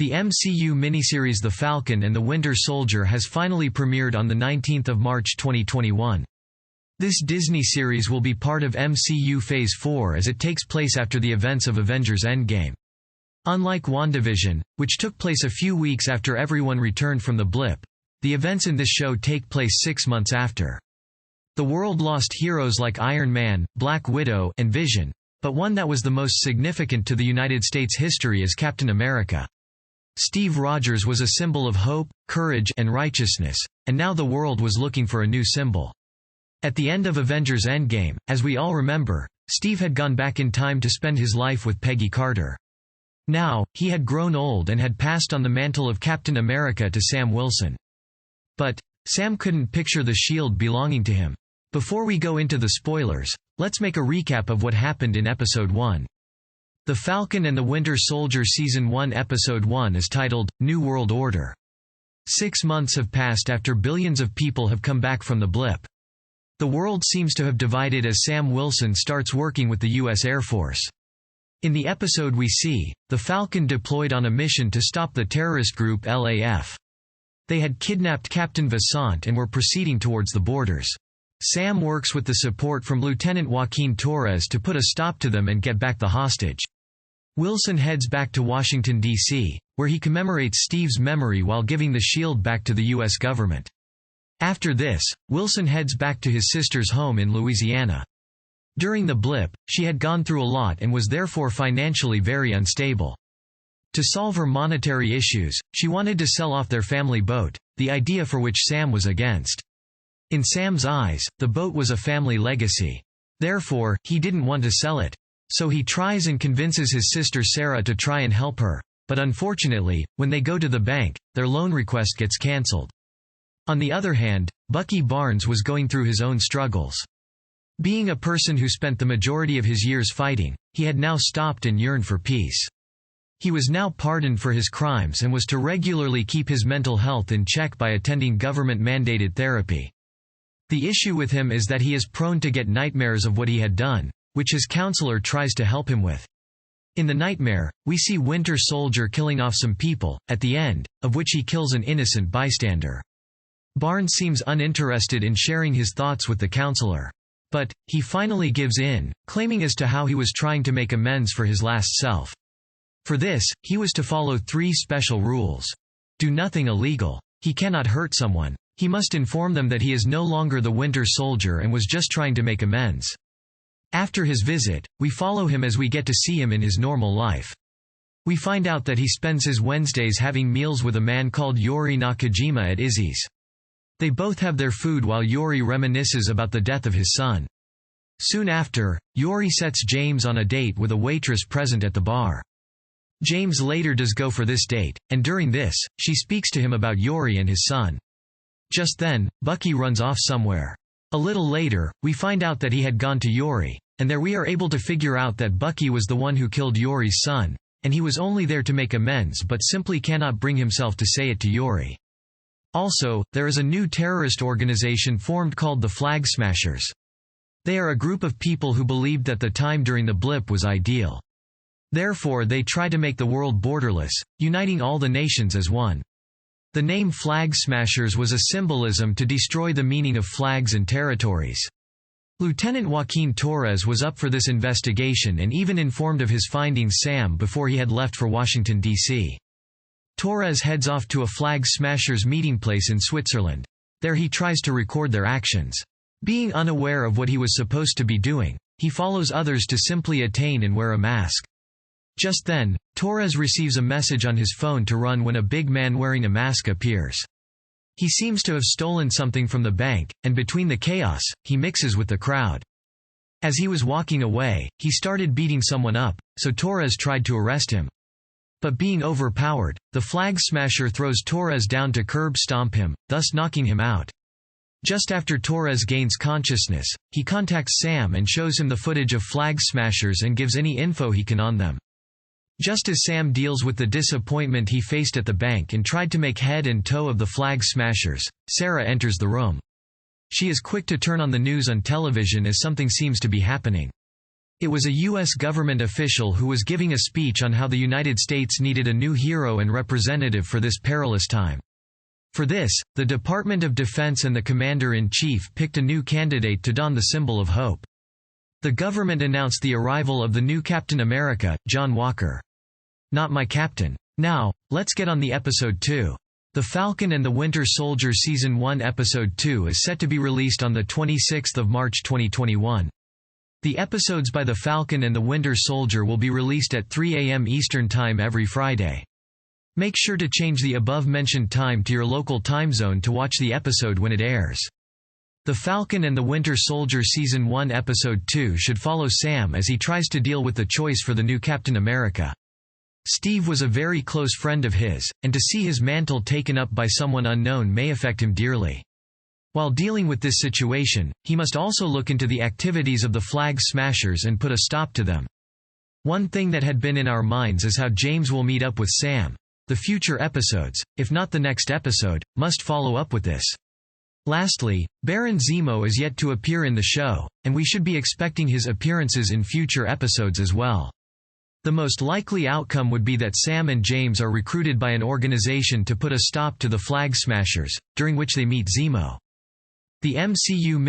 The MCU miniseries The Falcon and the Winter Soldier has finally premiered on 19 March 2021. This Disney series will be part of MCU Phase 4 as it takes place after the events of Avengers Endgame. Unlike Wandavision, which took place a few weeks after everyone returned from the blip, the events in this show take place 6 months after. The world lost heroes like Iron Man, Black Widow, and Vision, but one that was the most significant to the United States history is Captain America. Steve Rogers was a symbol of hope, courage, and righteousness, and now the world was looking for a new symbol. At the end of Avengers Endgame, as we all remember, Steve had gone back in time to spend his life with Peggy Carter. Now, he had grown old and had passed on the mantle of Captain America to Sam Wilson. But Sam couldn't picture the shield belonging to him. Before we go into the spoilers, let's make a recap of what happened in Episode 1. The Falcon and the Winter Soldier Season 1 Episode 1 is titled, New World Order. 6 months have passed after billions of people have come back from the blip. The world seems to have divided as Sam Wilson starts working with the U.S. Air Force. In the episode we see, the Falcon deployed on a mission to stop the terrorist group LAF. They had kidnapped Captain Vasant and were proceeding towards the borders. Sam works with the support from Lieutenant Joaquin Torres to put a stop to them and get back the hostage. Wilson heads back to Washington, D.C., where he commemorates Steve's memory while giving the shield back to the U.S. government. After this, Wilson heads back to his sister's home in Louisiana. During the blip, she had gone through a lot and was therefore financially very unstable. To solve her monetary issues, she wanted to sell off their family boat, the idea for which Sam was against. In Sam's eyes, the boat was a family legacy. Therefore, he didn't want to sell it. So he tries and convinces his sister Sarah to try and help her, but unfortunately, when they go to the bank, their loan request gets cancelled. On the other hand, Bucky Barnes was going through his own struggles. Being a person who spent the majority of his years fighting, he had now stopped and yearned for peace. He was now pardoned for his crimes and was to regularly keep his mental health in check by attending government-mandated therapy. The issue with him is that he is prone to get nightmares of what he had done, which his counselor tries to help him with. In the nightmare, we see Winter Soldier killing off some people, at the end of which he kills an innocent bystander. Barnes seems uninterested in sharing his thoughts with the counselor. But he finally gives in, claiming as to how he was trying to make amends for his last self. For this, he was to follow 3 special rules. Do nothing illegal. He cannot hurt someone. He must inform them that he is no longer the Winter Soldier and was just trying to make amends. After his visit, we follow him as we get to see him in his normal life. We find out that he spends his Wednesdays having meals with a man called Yori Nakajima at Izzy's. They both have their food while Yori reminisces about the death of his son. Soon after, Yori sets James on a date with a waitress present at the bar. James later does go for this date, and during this, she speaks to him about Yori and his son. Just then, Bucky runs off somewhere. A little later, we find out that he had gone to Yori, and there we are able to figure out that Bucky was the one who killed Yori's son, and he was only there to make amends but simply cannot bring himself to say it to Yori. Also, there is a new terrorist organization formed called the Flagsmashers. They are a group of people who believed that the time during the blip was ideal. Therefore they try to make the world borderless, uniting all the nations as one. The name Flagsmashers was a symbolism to destroy the meaning of flags and territories. Lieutenant Joaquin Torres was up for this investigation and even informed of his findings Sam before he had left for Washington, D.C. Torres heads off to a Flagsmashers meeting place in Switzerland. There he tries to record their actions. Being unaware of what he was supposed to be doing, he follows others to simply attain and wear a mask. Just then, Torres receives a message on his phone to run when a big man wearing a mask appears. He seems to have stolen something from the bank, and between the chaos, he mixes with the crowd. As he was walking away, he started beating someone up, so Torres tried to arrest him. But being overpowered, the Flagsmasher throws Torres down to curb stomp him, thus knocking him out. Just after Torres gains consciousness, he contacts Sam and shows him the footage of Flagsmashers and gives any info he can on them. Just as Sam deals with the disappointment he faced at the bank and tried to make head and toe of the Flagsmashers, Sarah enters the room. She is quick to turn on the news on television as something seems to be happening. It was a U.S. government official who was giving a speech on how the United States needed a new hero and representative for this perilous time. For this, the Department of Defense and the Commander-in-Chief picked a new candidate to don the symbol of hope. The government announced the arrival of the new Captain America, John Walker. Not my captain. Now, let's get on the episode 2. The Falcon and the Winter Soldier Season 1 Episode 2 is set to be released on the 26th of March 2021. The episodes by The Falcon and the Winter Soldier will be released at 3 a.m. Eastern Time every Friday. Make sure to change the above-mentioned time to your local time zone to watch the episode when it airs. The Falcon and the Winter Soldier Season 1 Episode 2 should follow Sam as he tries to deal with the choice for the new Captain America. Steve was a very close friend of his, and to see his mantle taken up by someone unknown may affect him dearly. While dealing with this situation, he must also look into the activities of the Flagsmashers and put a stop to them. One thing that had been in our minds is how James will meet up with Sam. The future episodes, if not the next episode, must follow up with this. Lastly, Baron Zemo is yet to appear in the show, and we should be expecting his appearances in future episodes as well. The most likely outcome would be that Sam and James are recruited by an organization to put a stop to the Flagsmashers, during which they meet Zemo. The MCU